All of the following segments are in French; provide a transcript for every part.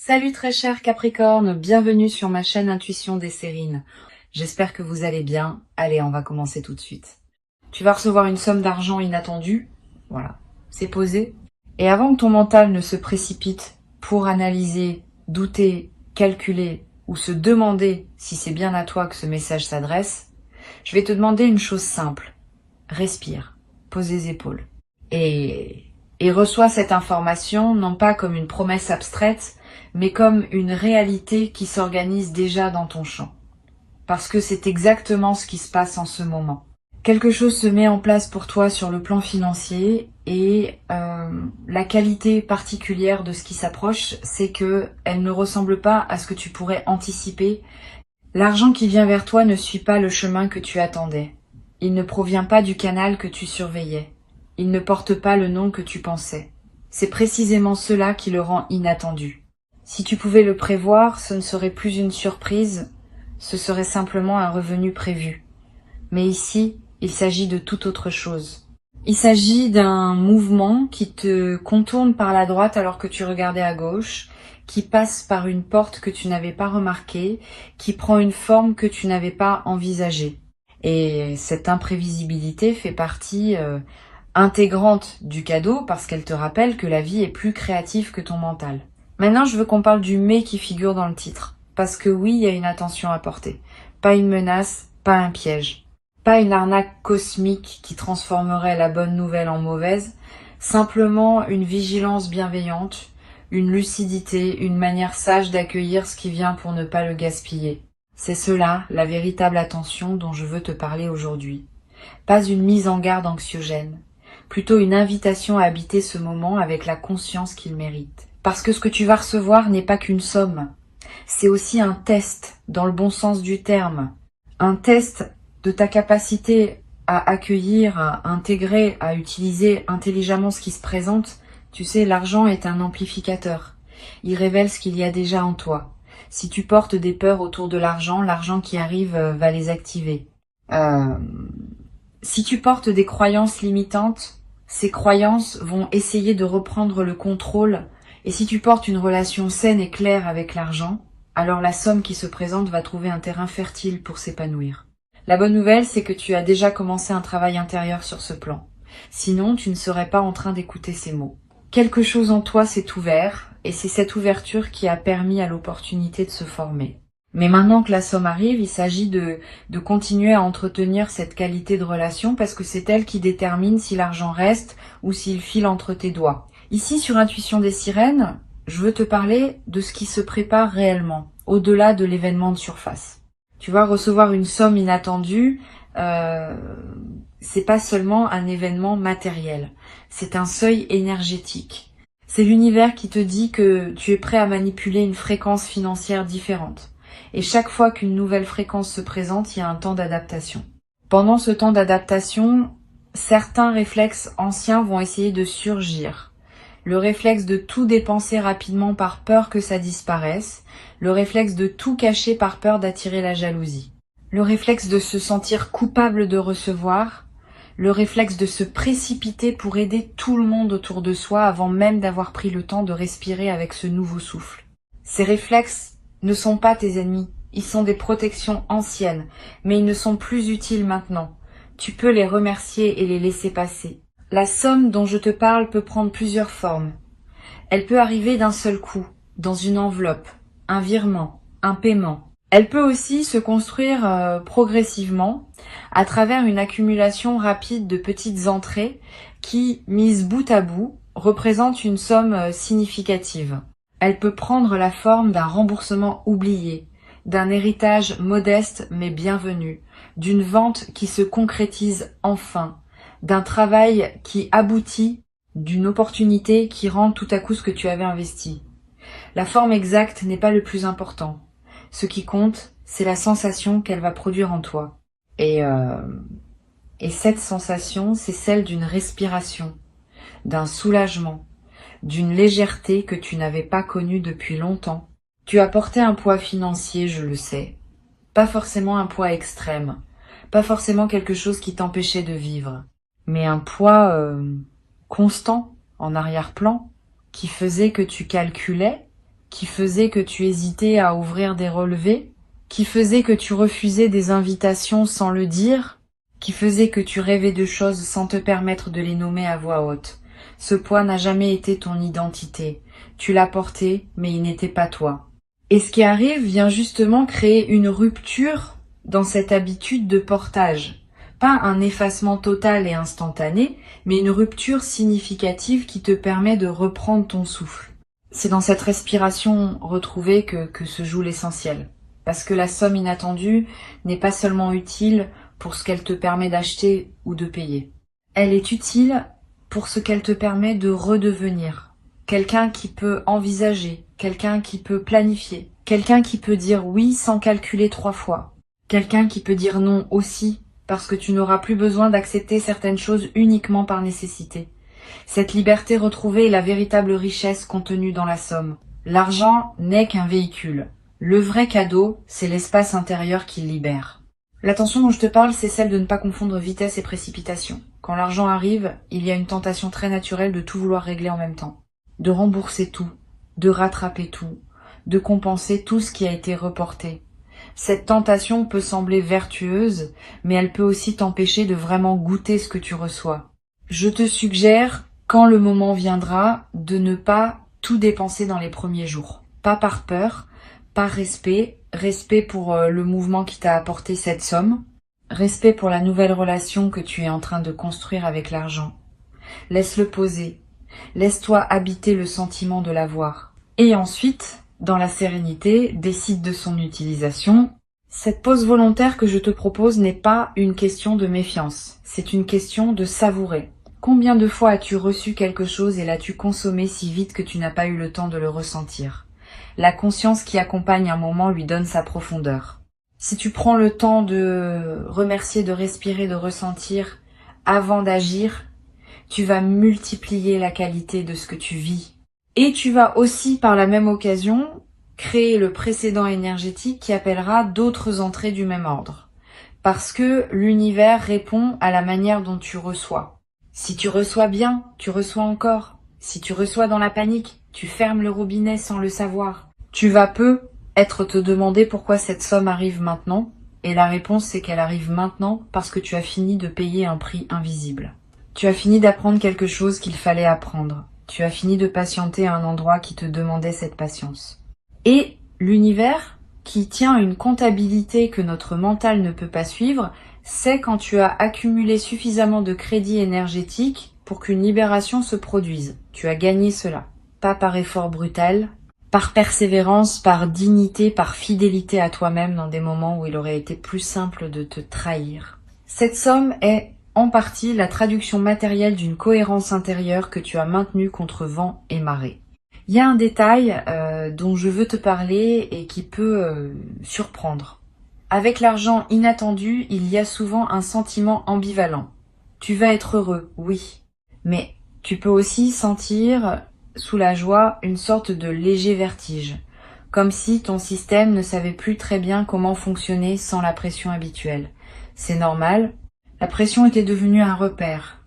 Salut très cher Capricorne, bienvenue sur ma chaîne Intuition des Sérines. J'espère que vous allez bien. Allez, on va commencer tout de suite. Tu vas recevoir une somme d'argent inattendue. Voilà, c'est posé. Et avant que ton mental ne se précipite pour analyser, douter, calculer ou se demander si c'est bien à toi que ce message s'adresse, je vais te demander une chose simple. Respire, pose les épaules. Et reçois cette information non pas comme une promesse abstraite, mais comme une réalité qui s'organise déjà dans ton champ. Parce que c'est exactement ce qui se passe en ce moment. Quelque chose se met en place pour toi sur le plan financier et la qualité particulière de ce qui s'approche, c'est que elle ne ressemble pas à ce que tu pourrais anticiper. L'argent qui vient vers toi ne suit pas le chemin que tu attendais. Il ne provient pas du canal que tu surveillais. Il ne porte pas le nom que tu pensais. C'est précisément cela qui le rend inattendu. Si tu pouvais le prévoir, ce ne serait plus une surprise, ce serait simplement un revenu prévu. Mais ici, il s'agit de toute autre chose. Il s'agit d'un mouvement qui te contourne par la droite alors que tu regardais à gauche, qui passe par une porte que tu n'avais pas remarquée, qui prend une forme que tu n'avais pas envisagée. Et cette imprévisibilité fait partie intégrante du cadeau parce qu'elle te rappelle que la vie est plus créative que ton mental. Maintenant, je veux qu'on parle du mais qui figure dans le titre. Parce que oui, il y a une attention à porter. Pas une menace, pas un piège. Pas une arnaque cosmique qui transformerait la bonne nouvelle en mauvaise. Simplement une vigilance bienveillante, une lucidité, une manière sage d'accueillir ce qui vient pour ne pas le gaspiller. C'est cela, la véritable attention dont je veux te parler aujourd'hui. Pas une mise en garde anxiogène. Plutôt une invitation à habiter ce moment avec la conscience qu'il mérite. Parce que ce que tu vas recevoir n'est pas qu'une somme. C'est aussi un test, dans le bon sens du terme. Un test de ta capacité à accueillir, à intégrer, à utiliser intelligemment ce qui se présente. Tu sais, l'argent est un amplificateur. Il révèle ce qu'il y a déjà en toi. Si tu portes des peurs autour de l'argent, l'argent qui arrive va les activer. Si tu portes des croyances limitantes, ces croyances vont essayer de reprendre le contrôle. Et si tu portes une relation saine et claire avec l'argent, alors la somme qui se présente va trouver un terrain fertile pour s'épanouir. La bonne nouvelle, c'est que tu as déjà commencé un travail intérieur sur ce plan. Sinon, tu ne serais pas en train d'écouter ces mots. Quelque chose en toi s'est ouvert, et c'est cette ouverture qui a permis à l'opportunité de se former. Mais maintenant que la somme arrive, il s'agit de continuer à entretenir cette qualité de relation parce que c'est elle qui détermine si l'argent reste ou s'il file entre tes doigts. Ici, sur Intuition des Sirènes, je veux te parler de ce qui se prépare réellement, au-delà de l'événement de surface. Tu vas recevoir une somme inattendue, c'est pas seulement un événement matériel, c'est un seuil énergétique. C'est l'univers qui te dit que tu es prêt à manipuler une fréquence financière différente. Et chaque fois qu'une nouvelle fréquence se présente, il y a un temps d'adaptation. Pendant ce temps d'adaptation, certains réflexes anciens vont essayer de surgir. Le réflexe de tout dépenser rapidement par peur que ça disparaisse, le réflexe de tout cacher par peur d'attirer la jalousie, le réflexe de se sentir coupable de recevoir, le réflexe de se précipiter pour aider tout le monde autour de soi avant même d'avoir pris le temps de respirer avec ce nouveau souffle. Ces réflexes ne sont pas tes ennemis, ils sont des protections anciennes, mais ils ne sont plus utiles maintenant. Tu peux les remercier et les laisser passer. La somme dont je te parle peut prendre plusieurs formes. Elle peut arriver d'un seul coup, dans une enveloppe, un virement, un paiement. Elle peut aussi se construire progressivement à travers une accumulation rapide de petites entrées qui, mises bout à bout, représentent une somme significative. Elle peut prendre la forme d'un remboursement oublié, d'un héritage modeste mais bienvenu, d'une vente qui se concrétise enfin, d'un travail qui aboutit, d'une opportunité qui rend tout à coup ce que tu avais investi. La forme exacte n'est pas le plus important. Ce qui compte, c'est la sensation qu'elle va produire en toi. Et cette sensation, c'est celle d'une respiration, d'un soulagement, d'une légèreté que tu n'avais pas connue depuis longtemps. Tu as porté un poids financier, je le sais. Pas forcément un poids extrême, pas forcément quelque chose qui t'empêchait de vivre, mais un poids constant, en arrière-plan, qui faisait que tu calculais qui faisait que tu hésitais à ouvrir des relevés, qui faisait que tu refusais des invitations sans le dire, qui faisait que tu rêvais de choses sans te permettre de les nommer à voix haute. Ce poids n'a jamais été ton identité. Tu l'as porté, mais il n'était pas toi. Et ce qui arrive vient justement créer une rupture dans cette habitude de portage. Pas un effacement total et instantané, mais une rupture significative qui te permet de reprendre ton souffle. C'est dans cette respiration retrouvée que se joue l'essentiel. Parce que la somme inattendue n'est pas seulement utile pour ce qu'elle te permet d'acheter ou de payer. Elle est utile pour ce qu'elle te permet de redevenir. Quelqu'un qui peut envisager, quelqu'un qui peut planifier, quelqu'un qui peut dire oui sans calculer 3 fois, quelqu'un qui peut dire non aussi, parce que tu n'auras plus besoin d'accepter certaines choses uniquement par nécessité. Cette liberté retrouvée est la véritable richesse contenue dans la somme. L'argent n'est qu'un véhicule. Le vrai cadeau, c'est l'espace intérieur qu'il libère. L'attention dont je te parle, c'est celle de ne pas confondre vitesse et précipitation. Quand l'argent arrive, il y a une tentation très naturelle de tout vouloir régler en même temps. De rembourser tout, de rattraper tout, de compenser tout ce qui a été reporté. Cette tentation peut sembler vertueuse, mais elle peut aussi t'empêcher de vraiment goûter ce que tu reçois. Je te suggère, quand le moment viendra, de ne pas tout dépenser dans les premiers jours. Pas par peur, par respect pour le mouvement qui t'a apporté cette somme, respect pour la nouvelle relation que tu es en train de construire avec l'argent. Laisse-le poser, laisse-toi habiter le sentiment de l'avoir. Et ensuite, dans la sérénité, décide de son utilisation. Cette pause volontaire que je te propose n'est pas une question de méfiance, c'est une question de savourer. Combien de fois as-tu reçu quelque chose et l'as-tu consommé si vite que tu n'as pas eu le temps de le ressentir ? La conscience qui accompagne un moment lui donne sa profondeur. Si tu prends le temps de remercier, de respirer, de ressentir avant d'agir, tu vas multiplier la qualité de ce que tu vis. Et tu vas aussi, par la même occasion, créer le précédent énergétique qui appellera d'autres entrées du même ordre. Parce que l'univers répond à la manière dont tu reçois. Si tu reçois bien, tu reçois encore. Si tu reçois dans la panique, tu fermes le robinet sans le savoir. Tu vas peut-être te demander pourquoi cette somme arrive maintenant, et la réponse c'est qu'elle arrive maintenant parce que tu as fini de payer un prix invisible. Tu as fini d'apprendre quelque chose qu'il fallait apprendre. Tu as fini de patienter à un endroit qui te demandait cette patience. Et l'univers, qui tient une comptabilité que notre mental ne peut pas suivre, c'est quand tu as accumulé suffisamment de crédit énergétique pour qu'une libération se produise. Tu as gagné cela. Pas par effort brutal, par persévérance, par dignité, par fidélité à toi-même dans des moments où il aurait été plus simple de te trahir. Cette somme est en partie la traduction matérielle d'une cohérence intérieure que tu as maintenue contre vent et marée. Il y a un détail dont je veux te parler et qui peut surprendre. Avec l'argent inattendu, il y a souvent un sentiment ambivalent. Tu vas être heureux, oui, mais tu peux aussi sentir sous la joie une sorte de léger vertige, comme si ton système ne savait plus très bien comment fonctionner sans la pression habituelle. C'est normal, la pression était devenue un repère.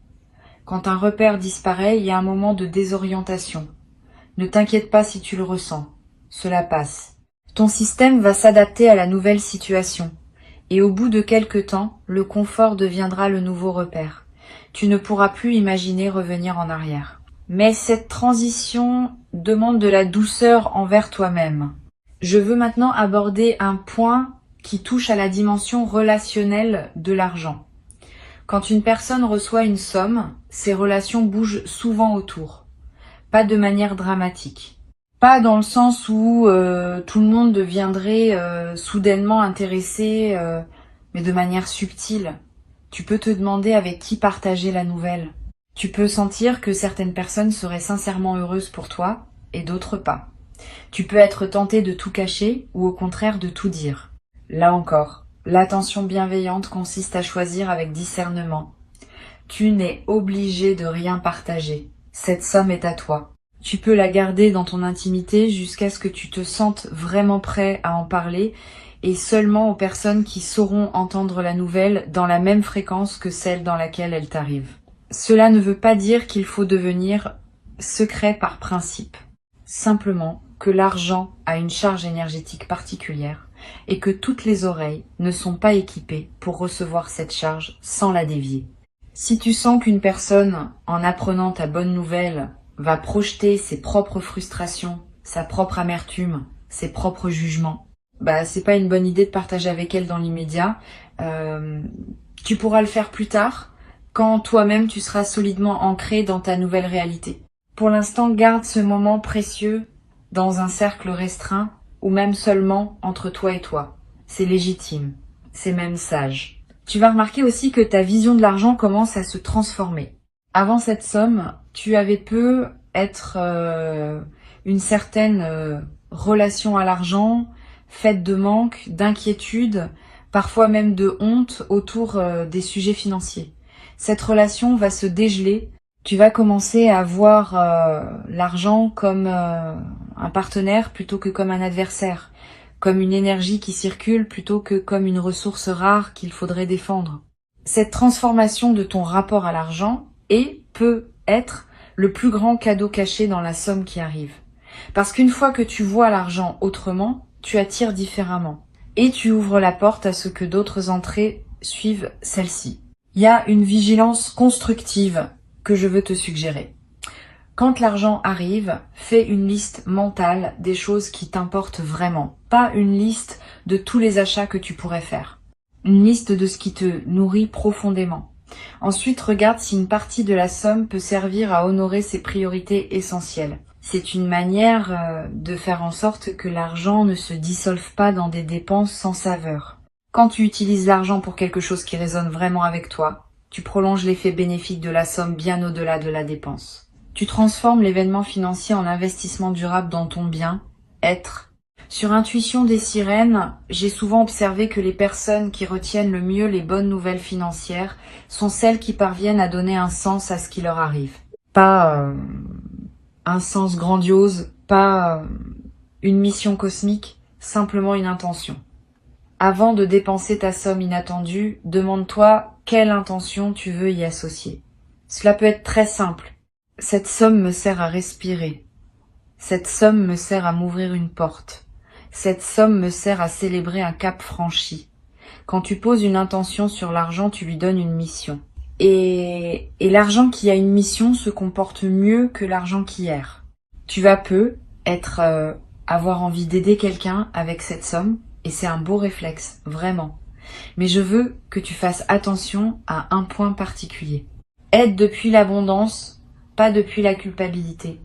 Quand un repère disparaît, il y a un moment de désorientation. Ne t'inquiète pas si tu le ressens, cela passe. Ton système va s'adapter à la nouvelle situation, et au bout de quelque temps, le confort deviendra le nouveau repère. Tu ne pourras plus imaginer revenir en arrière. Mais cette transition demande de la douceur envers toi-même. Je veux maintenant aborder un point qui touche à la dimension relationnelle de l'argent. Quand une personne reçoit une somme, ses relations bougent souvent autour. Pas de manière dramatique. Pas dans le sens où tout le monde deviendrait soudainement intéressé, mais de manière subtile. Tu peux te demander avec qui partager la nouvelle. Tu peux sentir que certaines personnes seraient sincèrement heureuses pour toi et d'autres pas. Tu peux être tenté de tout cacher ou au contraire de tout dire. Là encore, l'attention bienveillante consiste à choisir avec discernement. Tu n'es obligé de rien partager. Cette somme est à toi. Tu peux la garder dans ton intimité jusqu'à ce que tu te sentes vraiment prêt à en parler et seulement aux personnes qui sauront entendre la nouvelle dans la même fréquence que celle dans laquelle elle t'arrive. Cela ne veut pas dire qu'il faut devenir secret par principe. Simplement que l'argent a une charge énergétique particulière et que toutes les oreilles ne sont pas équipées pour recevoir cette charge sans la dévier. Si tu sens qu'une personne, en apprenant ta bonne nouvelle, va projeter ses propres frustrations, sa propre amertume, ses propres jugements, c'est pas une bonne idée de partager avec elle dans l'immédiat. Tu pourras le faire plus tard, quand toi-même tu seras solidement ancré dans ta nouvelle réalité. Pour l'instant, garde ce moment précieux dans un cercle restreint ou même seulement entre toi et toi. C'est légitime, c'est même sage. Tu vas remarquer aussi que ta vision de l'argent commence à se transformer. Avant cette somme, tu avais peu être une certaine relation à l'argent, faite de manque, d'inquiétude, parfois même de honte autour des sujets financiers. Cette relation va se dégeler. Tu vas commencer à voir l'argent comme un partenaire plutôt que comme un adversaire, comme une énergie qui circule plutôt que comme une ressource rare qu'il faudrait défendre. Cette transformation de ton rapport à l'argent peut être le plus grand cadeau caché dans la somme qui arrive. Parce qu'une fois que tu vois l'argent autrement, tu attires différemment. Et tu ouvres la porte à ce que d'autres entrées suivent celle-ci. Il y a une vigilance constructive que je veux te suggérer. Quand l'argent arrive, fais une liste mentale des choses qui t'importent vraiment. Pas une liste de tous les achats que tu pourrais faire. Une liste de ce qui te nourrit profondément. Ensuite, regarde si une partie de la somme peut servir à honorer ses priorités essentielles. C'est une manière de faire en sorte que l'argent ne se dissolve pas dans des dépenses sans saveur. Quand tu utilises l'argent pour quelque chose qui résonne vraiment avec toi, tu prolonges l'effet bénéfique de la somme bien au-delà de la dépense. Tu transformes l'événement financier en investissement durable dans ton bien-être. Sur Intuition des sirènes, j'ai souvent observé que les personnes qui retiennent le mieux les bonnes nouvelles financières sont celles qui parviennent à donner un sens à ce qui leur arrive. Pas un sens grandiose, pas une mission cosmique, simplement une intention. Avant de dépenser ta somme inattendue, demande-toi quelle intention tu veux y associer. Cela peut être très simple. Cette somme me sert à respirer. Cette somme me sert à m'ouvrir une porte. Cette somme me sert à célébrer un cap franchi. Quand tu poses une intention sur l'argent, tu lui donnes une mission. Et l'argent qui a une mission se comporte mieux que l'argent qui erre. Tu vas avoir envie d'aider quelqu'un avec cette somme, et c'est un beau réflexe, vraiment. Mais je veux que tu fasses attention à un point particulier. Aide depuis l'abondance, pas depuis la culpabilité.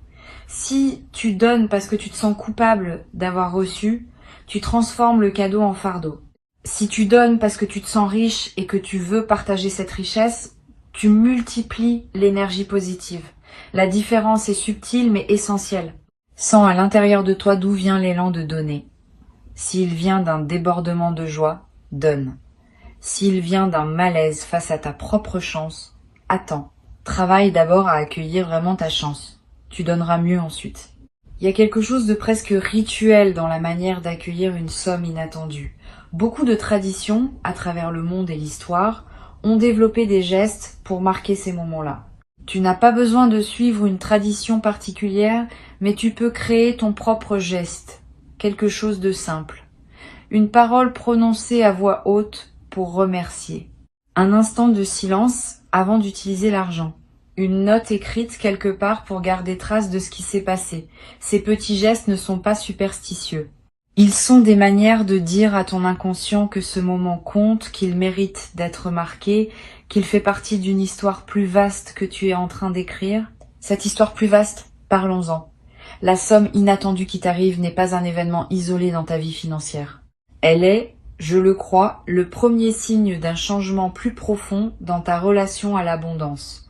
Si tu donnes parce que tu te sens coupable d'avoir reçu, tu transformes le cadeau en fardeau. Si tu donnes parce que tu te sens riche et que tu veux partager cette richesse, tu multiplies l'énergie positive. La différence est subtile mais essentielle. Sens à l'intérieur de toi d'où vient l'élan de donner. S'il vient d'un débordement de joie, donne. S'il vient d'un malaise face à ta propre chance, attends. Travaille d'abord à accueillir vraiment ta chance. Tu donneras mieux ensuite. Il y a quelque chose de presque rituel dans la manière d'accueillir une somme inattendue. Beaucoup de traditions, à travers le monde et l'histoire, ont développé des gestes pour marquer ces moments-là. Tu n'as pas besoin de suivre une tradition particulière, mais tu peux créer ton propre geste, quelque chose de simple. Une parole prononcée à voix haute pour remercier. Un instant de silence avant d'utiliser l'argent. Une note écrite quelque part pour garder trace de ce qui s'est passé. Ces petits gestes ne sont pas superstitieux. Ils sont des manières de dire à ton inconscient que ce moment compte, qu'il mérite d'être marqué, qu'il fait partie d'une histoire plus vaste que tu es en train d'écrire. Cette histoire plus vaste, parlons-en. La somme inattendue qui t'arrive n'est pas un événement isolé dans ta vie financière. Elle est, je le crois, le premier signe d'un changement plus profond dans ta relation à l'abondance.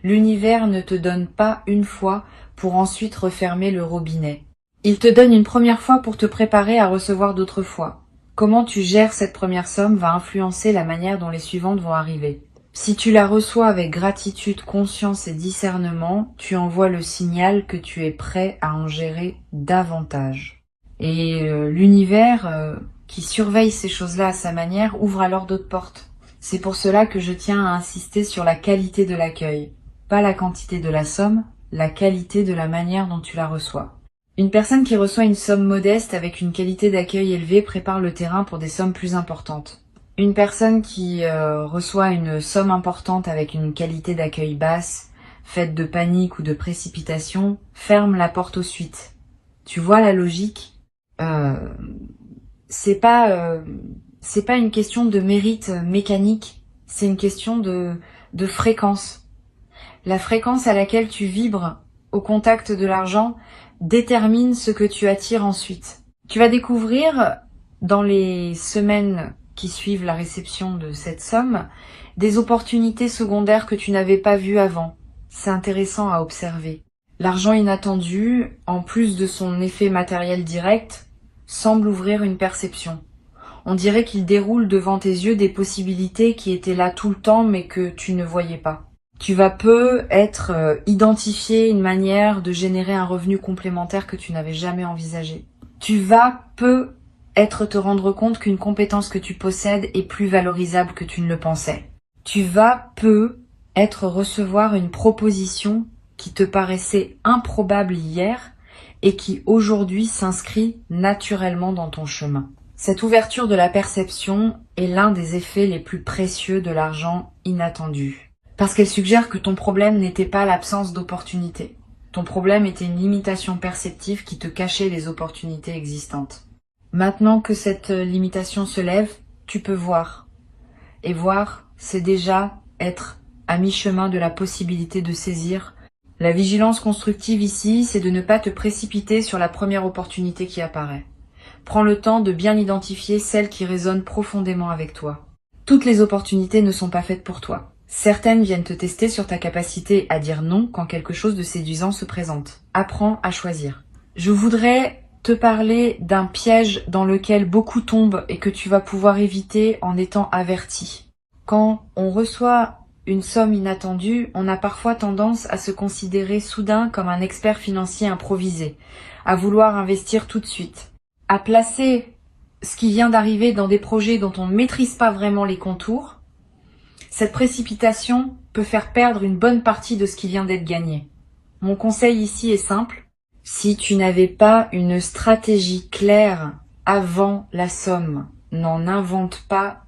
L'univers ne te donne pas une fois pour ensuite refermer le robinet. Il te donne une première fois pour te préparer à recevoir d'autres fois. Comment tu gères cette première somme va influencer la manière dont les suivantes vont arriver. Si tu la reçois avec gratitude, conscience et discernement, tu envoies le signal que tu es prêt à en gérer davantage. Et l'univers qui surveille ces choses-là à sa manière ouvre alors d'autres portes. C'est pour cela que je tiens à insister sur la qualité de l'accueil. Pas la quantité de la somme, la qualité de la manière dont tu la reçois. Une personne qui reçoit une somme modeste avec une qualité d'accueil élevée prépare le terrain pour des sommes plus importantes. Une personne qui reçoit une somme importante avec une qualité d'accueil basse, faite de panique ou de précipitation, ferme la porte aux suites. Tu vois la logique? C'est pas une question de mérite mécanique, c'est une question de fréquence. La fréquence à laquelle tu vibres au contact de l'argent détermine ce que tu attires ensuite. Tu vas découvrir dans les semaines qui suivent la réception de cette somme des opportunités secondaires que tu n'avais pas vues avant. C'est intéressant à observer. L'argent inattendu, en plus de son effet matériel direct, semble ouvrir une perception. On dirait qu'il déroule devant tes yeux des possibilités qui étaient là tout le temps mais que tu ne voyais pas. Tu vas identifier une manière de générer un revenu complémentaire que tu n'avais jamais envisagé. Tu vas te rendre compte qu'une compétence que tu possèdes est plus valorisable que tu ne le pensais. Tu vas recevoir une proposition qui te paraissait improbable hier et qui aujourd'hui s'inscrit naturellement dans ton chemin. Cette ouverture de la perception est l'un des effets les plus précieux de l'argent inattendu. Parce qu'elle suggère que ton problème n'était pas l'absence d'opportunités. Ton problème était une limitation perceptive qui te cachait les opportunités existantes. Maintenant que cette limitation se lève, tu peux voir. Et voir, c'est déjà être à mi-chemin de la possibilité de saisir. La vigilance constructive ici, c'est de ne pas te précipiter sur la première opportunité qui apparaît. Prends le temps de bien identifier celles qui résonnent profondément avec toi. Toutes les opportunités ne sont pas faites pour toi. Certaines viennent te tester sur ta capacité à dire non quand quelque chose de séduisant se présente. Apprends à choisir. Je voudrais te parler d'un piège dans lequel beaucoup tombent et que tu vas pouvoir éviter en étant averti. Quand on reçoit une somme inattendue, on a parfois tendance à se considérer soudain comme un expert financier improvisé, à vouloir investir tout de suite, à placer ce qui vient d'arriver dans des projets dont on ne maîtrise pas vraiment les contours. Cette précipitation peut faire perdre une bonne partie de ce qui vient d'être gagné. Mon conseil ici est simple. Si tu n'avais pas une stratégie claire avant la somme, n'en invente pas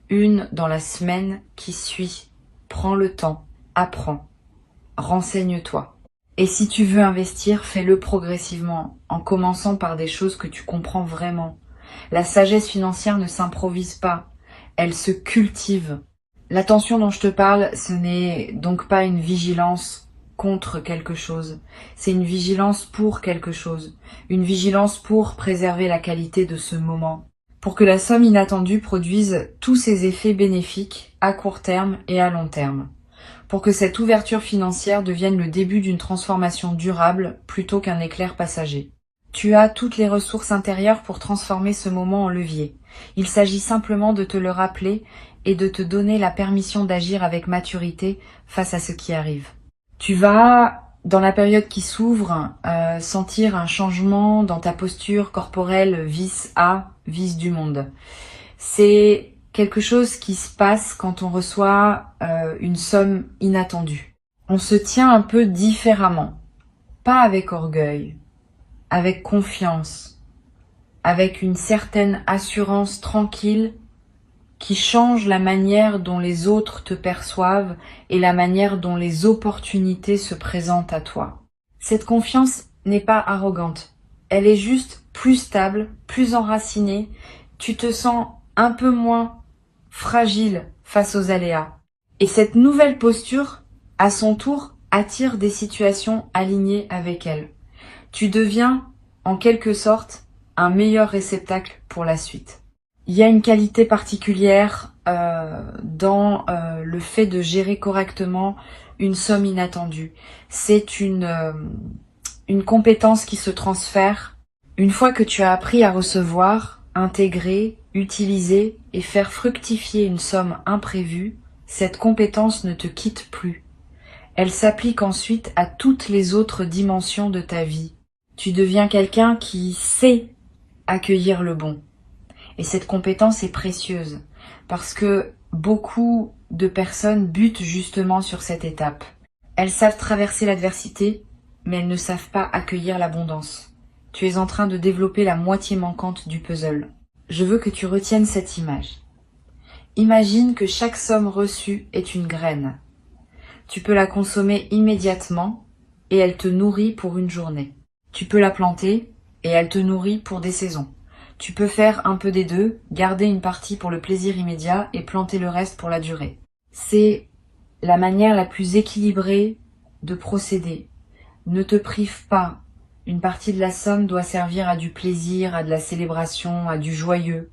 une dans la semaine qui suit. Prends le temps, apprends, renseigne-toi. Et si tu veux investir, fais-le progressivement, en commençant par des choses que tu comprends vraiment. La sagesse financière ne s'improvise pas, elle se cultive. L'attention dont je te parle, ce n'est donc pas une vigilance contre quelque chose, c'est une vigilance pour quelque chose, une vigilance pour préserver la qualité de ce moment, pour que la somme inattendue produise tous ses effets bénéfiques à court terme et à long terme, pour que cette ouverture financière devienne le début d'une transformation durable plutôt qu'un éclair passager. Tu as toutes les ressources intérieures pour transformer ce moment en levier. Il s'agit simplement de te le rappeler et de te donner la permission d'agir avec maturité face à ce qui arrive. Tu vas, dans la période qui s'ouvre, sentir un changement dans ta posture corporelle vis du monde. C'est quelque chose qui se passe quand on reçoit une somme inattendue. On se tient un peu différemment, pas avec orgueil, avec confiance, avec une certaine assurance tranquille qui change la manière dont les autres te perçoivent et la manière dont les opportunités se présentent à toi. Cette confiance n'est pas arrogante, elle est juste plus stable, plus enracinée, tu te sens un peu moins fragile face aux aléas. Et cette nouvelle posture, à son tour, attire des situations alignées avec elle. Tu deviens, en quelque sorte, un meilleur réceptacle pour la suite. Il y a une qualité particulière dans le fait de gérer correctement une somme inattendue. C'est une compétence qui se transfère. Une fois que tu as appris à recevoir, intégrer, utiliser et faire fructifier une somme imprévue, cette compétence ne te quitte plus. Elle s'applique ensuite à toutes les autres dimensions de ta vie. Tu deviens quelqu'un qui sait accueillir le bon. Et cette compétence est précieuse parce que beaucoup de personnes butent justement sur cette étape. Elles savent traverser l'adversité, mais elles ne savent pas accueillir l'abondance. tu es en train de développer la moitié manquante du puzzle. Je veux que tu retiennes cette image. Imagine que chaque somme reçue est une graine. Tu peux la consommer immédiatement et elle te nourrit pour une journée. Tu peux la planter et elle te nourrit pour des saisons. Tu peux faire un peu des deux, garder une partie pour le plaisir immédiat et planter le reste pour la durée. C'est la manière la plus équilibrée de procéder. Ne te prive pas. Une partie de la somme doit servir à du plaisir, à de la célébration, à du joyeux.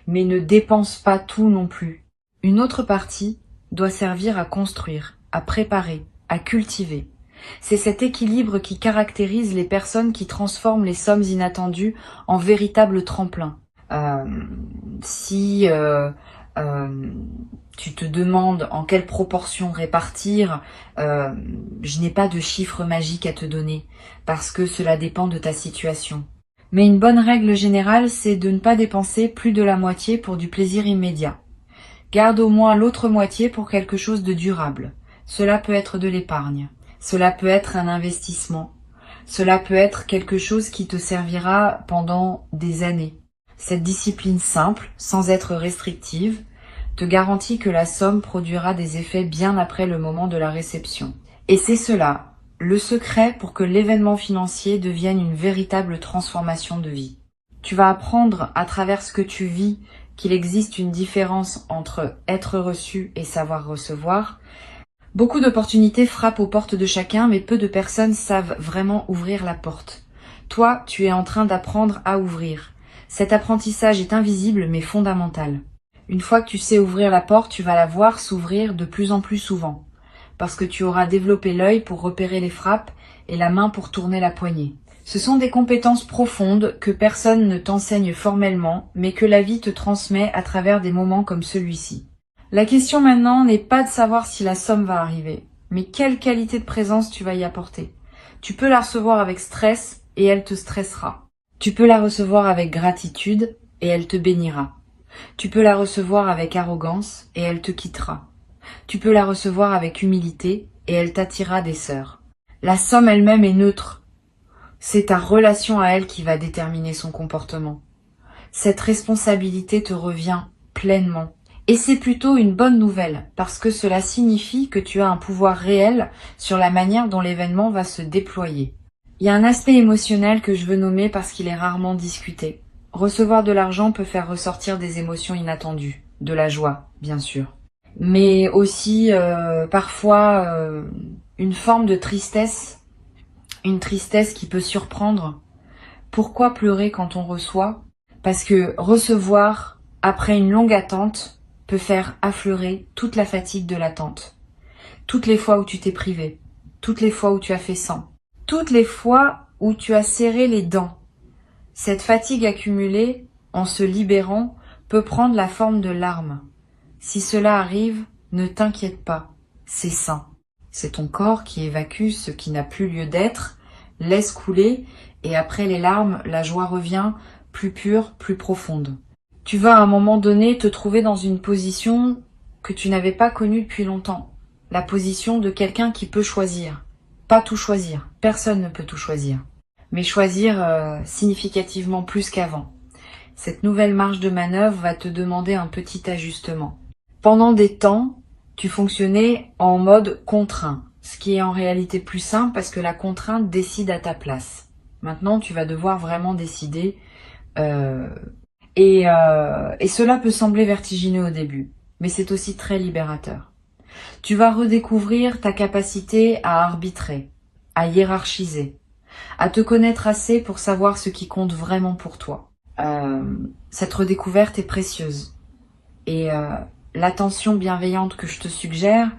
Mais ne dépense pas tout non plus. Une autre partie doit servir à construire, à préparer, à cultiver. C'est cet équilibre qui caractérise les personnes qui transforment les sommes inattendues en véritables tremplins. Si tu te demandes en quelle proportion répartir, je n'ai pas de chiffre magique à te donner, parce que cela dépend de ta situation. Mais une bonne règle générale, c'est de ne pas dépenser plus de la moitié pour du plaisir immédiat. Garde au moins l'autre moitié pour quelque chose de durable. Cela peut être de l'épargne. Cela peut être un investissement. Cela peut être quelque chose qui te servira pendant des années. Cette discipline simple, sans être restrictive, te garantit que la somme produira des effets bien après le moment de la réception. Et c'est cela, le secret pour que l'événement financier devienne une véritable transformation de vie. Tu vas apprendre à travers ce que tu vis qu'il existe une différence entre être reçu et savoir recevoir. Beaucoup d'opportunités frappent aux portes de chacun, mais peu de personnes savent vraiment ouvrir la porte. Toi, tu es en train d'apprendre à ouvrir. Cet apprentissage est invisible mais fondamental. Une fois que tu sais ouvrir la porte, tu vas la voir s'ouvrir de plus en plus souvent, parce que tu auras développé l'œil pour repérer les frappes et la main pour tourner la poignée. Ce sont des compétences profondes que personne ne t'enseigne formellement, mais que la vie te transmet à travers des moments comme celui-ci. La question maintenant n'est pas de savoir si la somme va arriver, mais quelle qualité de présence tu vas y apporter. Tu peux la recevoir avec stress et elle te stressera. Tu peux la recevoir avec gratitude et elle te bénira. Tu peux la recevoir avec arrogance et elle te quittera. Tu peux la recevoir avec humilité et elle t'attirera des sœurs. La somme elle-même est neutre. C'est ta relation à elle qui va déterminer son comportement. Cette responsabilité te revient pleinement. Et c'est plutôt une bonne nouvelle, parce que cela signifie que tu as un pouvoir réel sur la manière dont l'événement va se déployer. Il y a un aspect émotionnel que je veux nommer parce qu'il est rarement discuté. Recevoir de l'argent peut faire ressortir des émotions inattendues, de la joie, bien sûr. Mais aussi parfois une forme de tristesse, une tristesse qui peut surprendre. Pourquoi pleurer quand on reçoit? Parce que recevoir, après une longue attente, peut faire affleurer toute la fatigue de l'attente. Toutes les fois où tu t'es privé, toutes les fois où tu as fait sans, toutes les fois où tu as serré les dents. Cette fatigue accumulée, en se libérant, peut prendre la forme de larmes. Si cela arrive, ne t'inquiète pas, c'est sain. C'est ton corps qui évacue ce qui n'a plus lieu d'être, laisse couler, et après les larmes, la joie revient, plus pure, plus profonde. Tu vas à un moment donné te trouver dans une position que tu n'avais pas connue depuis longtemps. La position de quelqu'un qui peut choisir. Pas tout choisir. Personne ne peut tout choisir. Mais choisir significativement plus qu'avant. Cette nouvelle marge de manœuvre va te demander un petit ajustement. Pendant des temps, tu fonctionnais en mode contraint, ce qui est en réalité plus simple parce que la contrainte décide à ta place. Maintenant, tu vas devoir vraiment décider et cela peut sembler vertigineux au début, mais c'est aussi très libérateur. Tu vas redécouvrir ta capacité à arbitrer, à hiérarchiser, à te connaître assez pour savoir ce qui compte vraiment pour toi. Cette redécouverte est précieuse. Et l'attention bienveillante que je te suggère,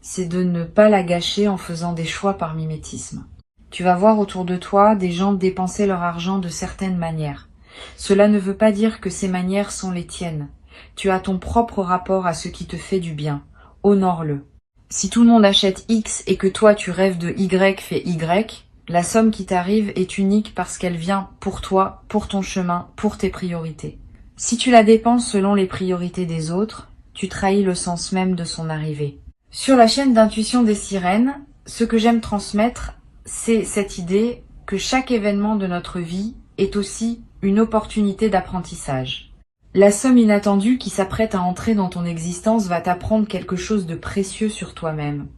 c'est de ne pas la gâcher en faisant des choix par mimétisme. Tu vas voir autour de toi des gens dépenser leur argent de certaines manières. Cela ne veut pas dire que ces manières sont les tiennes. Tu as ton propre rapport à ce qui te fait du bien. Honore-le. Si tout le monde achète X et que toi tu rêves de Y fait Y, la somme qui t'arrive est unique parce qu'elle vient pour toi, pour ton chemin, pour tes priorités. Si tu la dépenses selon les priorités des autres, tu trahis le sens même de son arrivée. Sur la chaîne d'intuition des sirènes, ce que j'aime transmettre, c'est cette idée que chaque événement de notre vie est aussi une opportunité d'apprentissage. La somme inattendue qui s'apprête à entrer dans ton existence va t'apprendre quelque chose de précieux sur toi-même,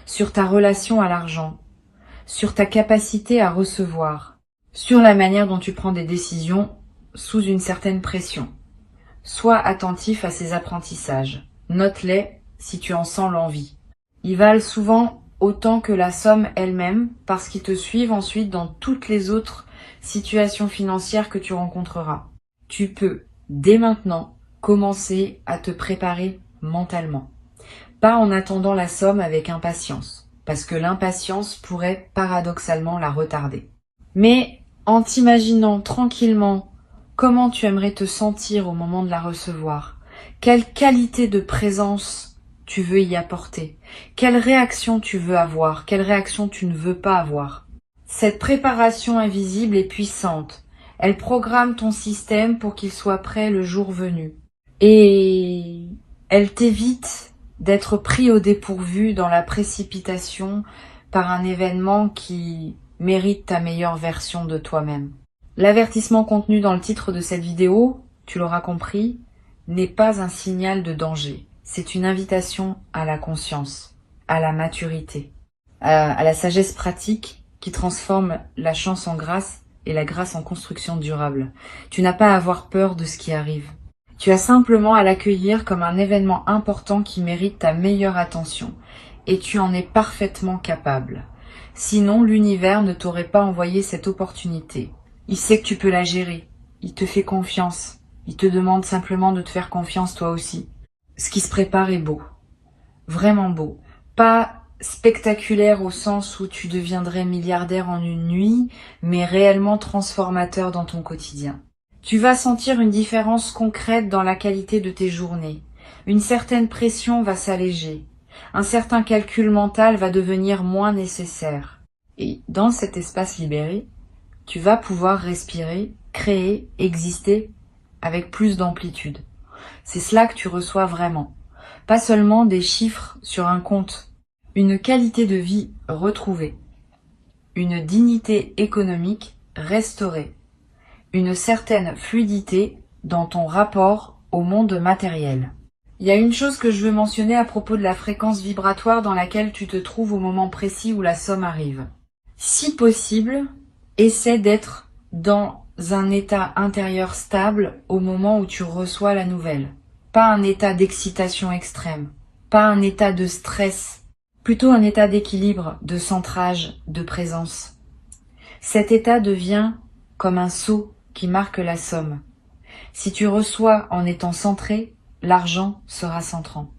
sur ta relation à l'argent, sur ta capacité à recevoir, sur la manière dont tu prends des décisions sous une certaine pression. Sois attentif à ces apprentissages. Note-les si tu en sens l'envie. Ils valent souvent autant que la somme elle-même parce qu'ils te suivent ensuite dans toutes les autres situations financières que tu rencontreras. Tu peux, dès maintenant, commencer à te préparer mentalement. Pas en attendant la somme avec impatience, parce que l'impatience pourrait paradoxalement la retarder. Mais en t'imaginant tranquillement comment tu aimerais te sentir au moment de la recevoir, quelle qualité de présence tu veux y apporter, quelle réaction tu veux avoir, quelle réaction tu ne veux pas avoir. Cette préparation invisible est puissante. Elle programme ton système pour qu'il soit prêt le jour venu. Et elle t'évite d'être pris au dépourvu dans la précipitation par un événement qui mérite ta meilleure version de toi-même. L'avertissement contenu dans le titre de cette vidéo, tu l'auras compris, n'est pas un signal de danger. C'est une invitation à la conscience, à la maturité, à la sagesse pratique qui transforme la chance en grâce et la grâce en construction durable. Tu n'as pas à avoir peur de ce qui arrive. Tu as simplement à l'accueillir comme un événement important qui mérite ta meilleure attention, et tu en es parfaitement capable. Sinon, l'univers ne t'aurait pas envoyé cette opportunité. Il sait que tu peux la gérer, il te fait confiance, il te demande simplement de te faire confiance toi aussi. Ce qui se prépare est beau, vraiment beau, pas spectaculaire au sens où tu deviendrais milliardaire en une nuit, mais réellement transformateur dans ton quotidien. Tu vas sentir une différence concrète dans la qualité de tes journées. Une certaine pression va s'alléger. Un certain calcul mental va devenir moins nécessaire. Et dans cet espace libéré, tu vas pouvoir respirer, créer, exister avec plus d'amplitude. C'est cela que tu reçois vraiment. Pas seulement des chiffres sur un compte. Une qualité de vie retrouvée. Une dignité économique restaurée. Une certaine fluidité dans ton rapport au monde matériel. Il y a une chose que je veux mentionner à propos de la fréquence vibratoire dans laquelle tu te trouves au moment précis où la somme arrive. Si possible, essaie d'être dans un état intérieur stable au moment où tu reçois la nouvelle. Pas un état d'excitation extrême, pas un état de stress, plutôt un état d'équilibre, de centrage, de présence. Cet état devient comme un sceau qui marque la somme. Si tu reçois en étant centré, l'argent sera centrant.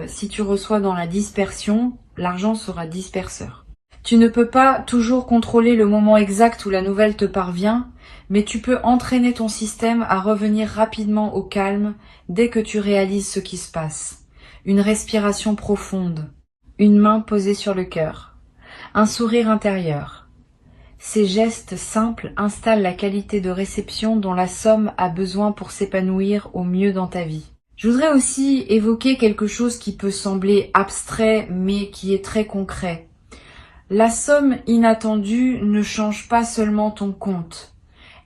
Si tu reçois dans la dispersion, l'argent sera disperseur. Tu ne peux pas toujours contrôler le moment exact où la nouvelle te parvient, mais tu peux entraîner ton système à revenir rapidement au calme dès que tu réalises ce qui se passe. Une respiration profonde, une main posée sur le cœur, un sourire intérieur. Ces gestes simples installent la qualité de réception dont la somme a besoin pour s'épanouir au mieux dans ta vie. Je voudrais aussi évoquer quelque chose qui peut sembler abstrait mais qui est très concret. La somme inattendue ne change pas seulement ton compte,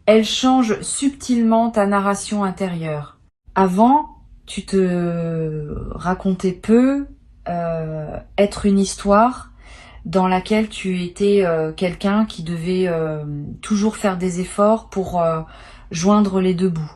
elle change subtilement ta narration intérieure. Avant, tu te racontais peu être une histoire dans laquelle tu étais quelqu'un qui devait toujours faire des efforts pour joindre les deux bouts.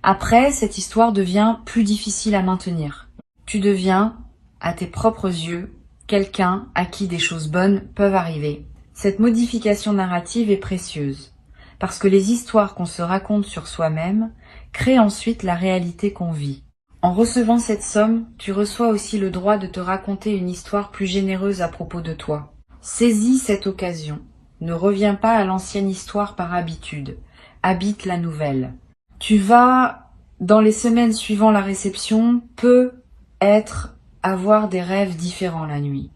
Après, cette histoire devient plus difficile à maintenir. Tu deviens, à tes propres yeux, quelqu'un à qui des choses bonnes peuvent arriver. Cette modification narrative est précieuse, parce que les histoires qu'on se raconte sur soi-même créent ensuite la réalité qu'on vit. En recevant cette somme, tu reçois aussi le droit de te raconter une histoire plus généreuse à propos de toi. Saisis cette occasion. Ne reviens pas à l'ancienne histoire par habitude. Habite la nouvelle. Tu vas, dans les semaines suivant la réception, avoir des rêves différents la nuit.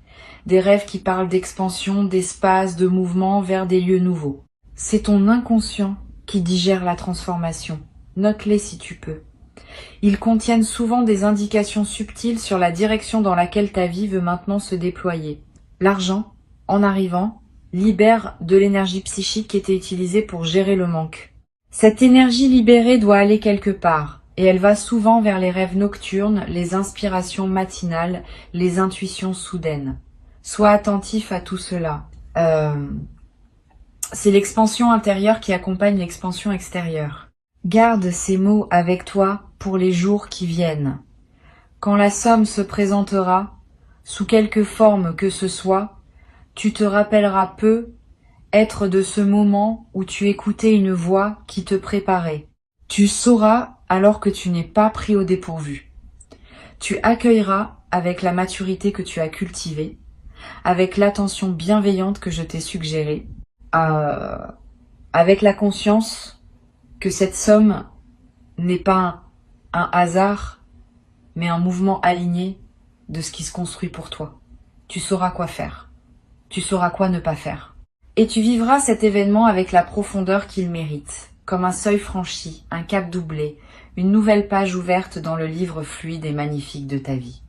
Des rêves qui parlent d'expansion, d'espace, de mouvement vers des lieux nouveaux. C'est ton inconscient qui digère la transformation. Note-les si tu peux. Ils contiennent souvent des indications subtiles sur la direction dans laquelle ta vie veut maintenant se déployer. L'argent, en arrivant, libère de l'énergie psychique qui était utilisée pour gérer le manque. Cette énergie libérée doit aller quelque part, et elle va souvent vers les rêves nocturnes, les inspirations matinales, les intuitions soudaines. Sois attentif à tout cela. C'est l'expansion intérieure qui accompagne l'expansion extérieure. Garde ces mots avec toi pour les jours qui viennent. Quand la somme se présentera, sous quelque forme que ce soit, tu te rappelleras peu être de ce moment où tu écoutais une voix qui te préparait. Tu sauras alors que tu n'es pas pris au dépourvu. Tu accueilleras avec la maturité que tu as cultivée, avec l'attention bienveillante que je t'ai suggérée, avec la conscience que cette somme n'est pas un hasard, mais un mouvement aligné de ce qui se construit pour toi. Tu sauras quoi faire. Tu sauras quoi ne pas faire. Et tu vivras cet événement avec la profondeur qu'il mérite, comme un seuil franchi, un cap doublé, une nouvelle page ouverte dans le livre fluide et magnifique de ta vie.